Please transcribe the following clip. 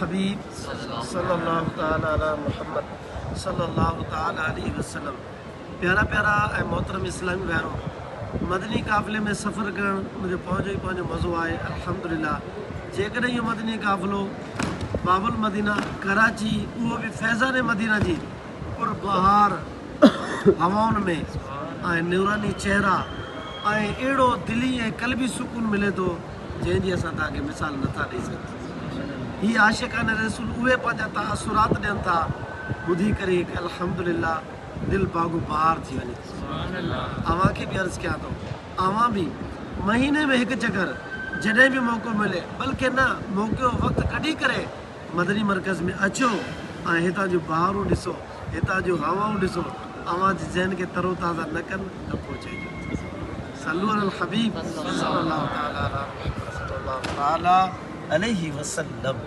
हबीब सल्लल्लाहु ताला अला मुहम्मद सल्लल्लाहु ताला अलैहि वसल्लम। प्यारा प्यारा ऐं मोहतरम इस्लामी भाइरों, मदनी काफ़िले में सफ़र करण मुझे पंहिंजो मज़ो आहे अल्हम्दुलिल्लाह। जेकॾहिं इहो मदनी काफ़िलो बाबुल मदीना कराची, उहो बि फैज़ान मदीना जी पुरबहार हवाउनि में ऐं नूरानी चेहरा ऐं अहिड़ो दिली ऐं क़ल्बी सुकून मिले थो जंहिंजी असां तव्हांखे मिसाल नथा ॾेई सघूं। ही आशिक़ान रसूल उहे पंहिंजा तासुरात ॾियनि था, ॿुधी करे हिकु अल्हम्दुलिल्लाह दिल बागो बहार थी वञे। अव्हां खे बि अर्ज़ु कयां थो, अव्हां बि महीने में हिकु चकर जॾहिं बि मौक़ो मिले, बल्कि न मौक़ो वक़्तु कढी करे मदनी मरकज़ में अचो ऐं हितां जूं बहारूं ॾिसो, हितां जूं हवाऊं ॾिसो। अव्हां जे ज़हन खे तरोताज़ा न कनि त पोइ चइजो सल्लू अलल हबीब सल्लल्लाहु ताला अलैहि वसल्लम।